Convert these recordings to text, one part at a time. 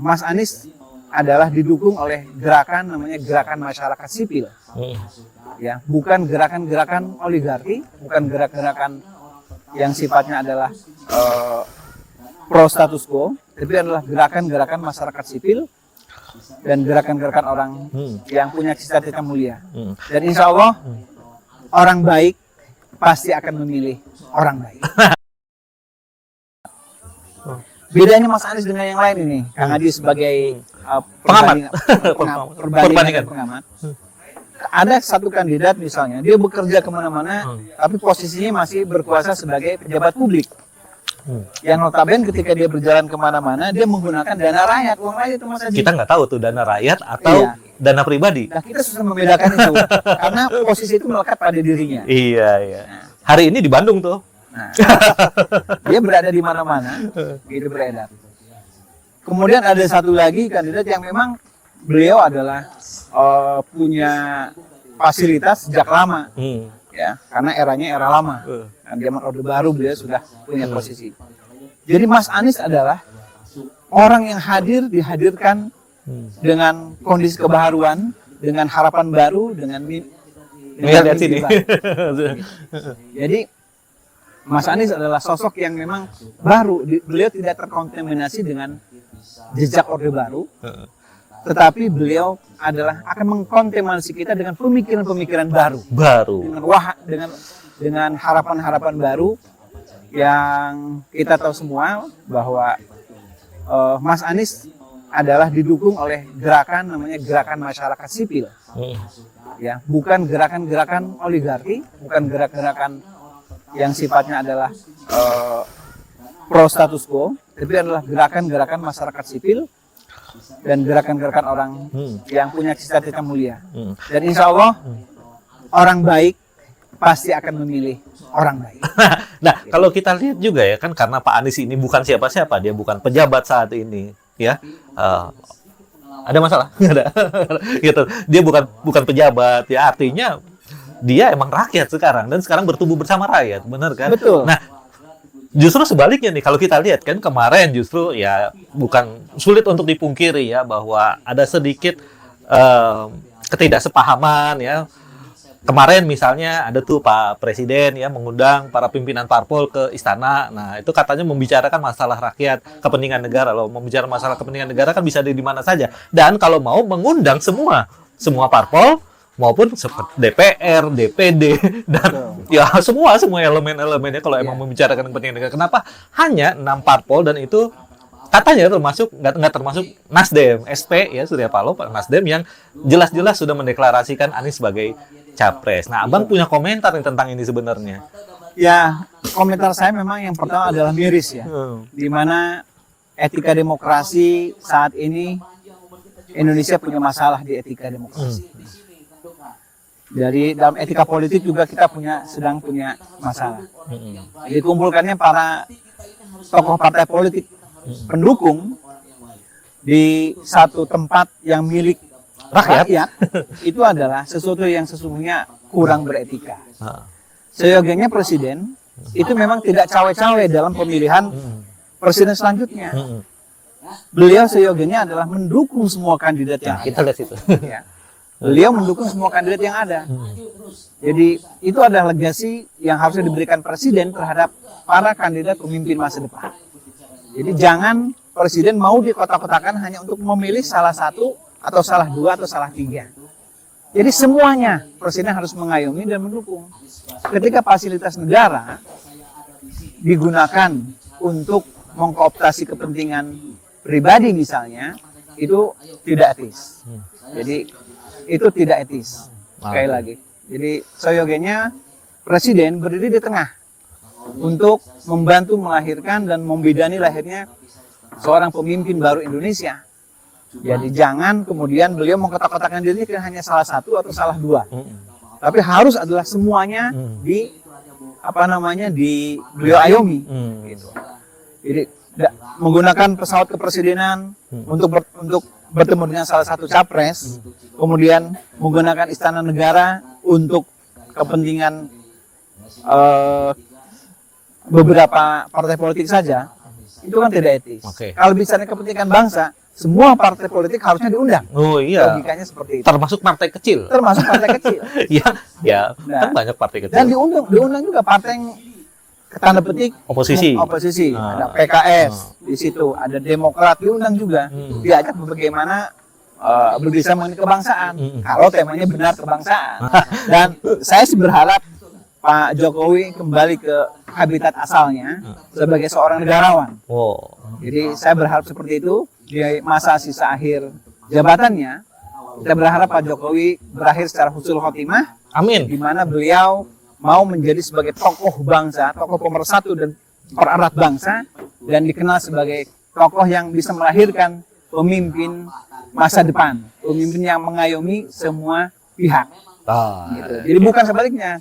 Mas Anies adalah didukung oleh gerakan namanya gerakan masyarakat sipil, ya, bukan gerakan-gerakan oligarki, bukan gerakan-gerakan yang sifatnya adalah pro status quo, tapi adalah gerakan-gerakan masyarakat sipil dan gerakan-gerakan orang yang punya cita-cita mulia. Dan insya Allah orang baik pasti akan memilih orang baik. Bedanya Mas Anies dengan yang lain ini, Kang Adi sebagai perbandingan pengamat. Ada satu kandidat misalnya, dia bekerja kemana-mana, tapi posisinya masih berkuasa sebagai pejabat publik. Yang notabene ketika dia berjalan kemana-mana, dia menggunakan dana rakyat, uang rakyat itu Mas Adi. Kita nggak tahu tuh dana rakyat atau dana pribadi. Nah, kita susah membedakan itu, karena posisi itu melekat pada dirinya. Iya. Hari ini di Bandung tuh. Nah, dia berada di mana-mana, gitu beredar. Kemudian ada satu lagi kandidat yang memang beliau adalah punya fasilitas sejak lama, ya, karena eranya era lama. Dan zaman Orde Baru beliau sudah punya posisi. Jadi Mas Anies adalah orang yang dihadirkan dengan kondisi kebaharuan, dengan harapan baru, dengan lihat sini. Jadi Mas Anies adalah sosok yang memang baru. Beliau tidak terkontaminasi dengan jejak Orde Baru, tetapi beliau adalah akan mengkontaminasi kita dengan pemikiran-pemikiran baru. Dengan harapan-harapan baru yang kita tahu semua bahwa Mas Anies adalah didukung oleh gerakan namanya gerakan masyarakat sipil, ya, bukan gerakan-gerakan oligarki, bukan gerakan-gerakan yang sifatnya adalah pro status quo, tapi adalah gerakan-gerakan masyarakat sipil dan gerakan-gerakan orang yang punya cita-cita mulia. Dan insya Allah orang baik pasti akan memilih orang baik. Nah, kalau kita lihat juga ya kan, karena Pak Anies ini bukan siapa-siapa, dia bukan pejabat saat ini, ya. Ada masalah? Nggak ada. Gitu. Dia bukan pejabat, ya, artinya dia emang rakyat sekarang, dan sekarang bertumbuh bersama rakyat, benar kan? Betul. Nah, justru sebaliknya nih, kalau kita lihat kan kemarin justru ya bukan sulit untuk dipungkiri ya bahwa ada sedikit ketidaksepahaman ya. Kemarin misalnya ada tuh Pak Presiden ya mengundang para pimpinan parpol ke istana. Nah, itu katanya membicarakan masalah rakyat, kepentingan negara. Loh, membicarakan masalah kepentingan negara kan bisa di mana saja. Dan kalau mau mengundang semua parpol maupun seperti DPR, DPD, dan ya semua elemen-elemennya kalau emang membicarakan kepentingan negara. Kenapa hanya 6 parpol, dan itu katanya nggak termasuk Nasdem, SP ya, Surya Paloh, Pak Nasdem yang jelas-jelas sudah mendeklarasikan Anies sebagai capres. Nah, Abang punya komentar nih tentang ini sebenarnya. Ya, komentar saya memang yang pertama adalah miris ya, di mana etika demokrasi saat ini Indonesia punya masalah di etika demokrasi. Dari dalam etika politik juga kita sedang punya masalah. Dikumpulkannya para tokoh partai politik pendukung di satu tempat yang milik rakyat itu adalah sesuatu yang sesungguhnya kurang beretika. Seyogianya presiden itu memang tidak cawe-cawe dalam pemilihan presiden selanjutnya. Beliau seyogianya adalah mendukung semua kandidat yang kita lihat itu. Ya. Beliau mendukung semua kandidat yang ada. Jadi itu adalah legasi yang harusnya diberikan presiden terhadap para kandidat pemimpin masa depan. Jadi jangan presiden mau dikotak-kotakan hanya untuk memilih salah satu atau salah dua atau salah tiga. Jadi semuanya presiden harus mengayomi dan mendukung. Ketika fasilitas negara digunakan untuk mengkooptasi kepentingan pribadi misalnya, itu tidak etis. Jadi itu tidak etis. Sekali lagi. Jadi seyogianya presiden berdiri di tengah untuk membantu melahirkan dan membidani lahirnya seorang pemimpin baru Indonesia. Jadi jangan kemudian beliau mengkotak-kotakan dirinya hanya salah satu atau salah dua. Tapi harus adalah semuanya di beliau ayomi. Gitu. Jadi menggunakan pesawat kepresidenan untuk bertemu dengan salah satu capres, kemudian menggunakan istana negara untuk kepentingan beberapa partai politik saja, itu kan tidak etis. Kalau bicara kepentingan bangsa, semua partai politik harusnya diundang. Oh iya. Logikanya seperti itu. Termasuk partai kecil. Termasuk partai kecil. Iya, ya, Nah, kan banyak partai kecil. Dan diundang juga partai yang tanda petik Oposisi. Oposisi. Ah. Ada PKS di situ, ada Demokrat diundang juga. Diajak bagaimana berbicara mengenai kebangsaan. Kalau temanya benar kebangsaan. Dan saya sih berharap Pak Jokowi kembali ke habitat asalnya sebagai seorang negarawan. Oh. Jadi saya berharap seperti itu di masa sisa akhir jabatannya. Kita berharap Pak Jokowi berakhir secara husnul khotimah, Amin. di mana beliau mau menjadi sebagai tokoh bangsa, tokoh pemersatu dan pererat bangsa, dan dikenal sebagai tokoh yang bisa melahirkan pemimpin masa depan, pemimpin yang mengayomi semua pihak. Ah, Gitu. Jadi bukan sebaliknya.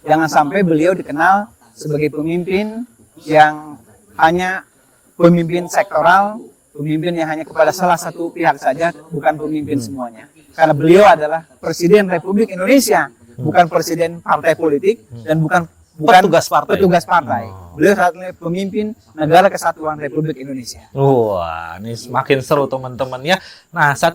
Jangan sampai beliau dikenal sebagai pemimpin yang hanya pemimpin sektoral, pemimpin yang hanya kepada salah satu pihak saja, bukan pemimpin semuanya. Karena beliau adalah Presiden Republik Indonesia, bukan presiden partai politik dan bukan Petugas partai. petugas partai. Beliau saat ini pemimpin Negara Kesatuan Republik Indonesia. Wah, ini semakin seru teman-teman ya. Nah, satu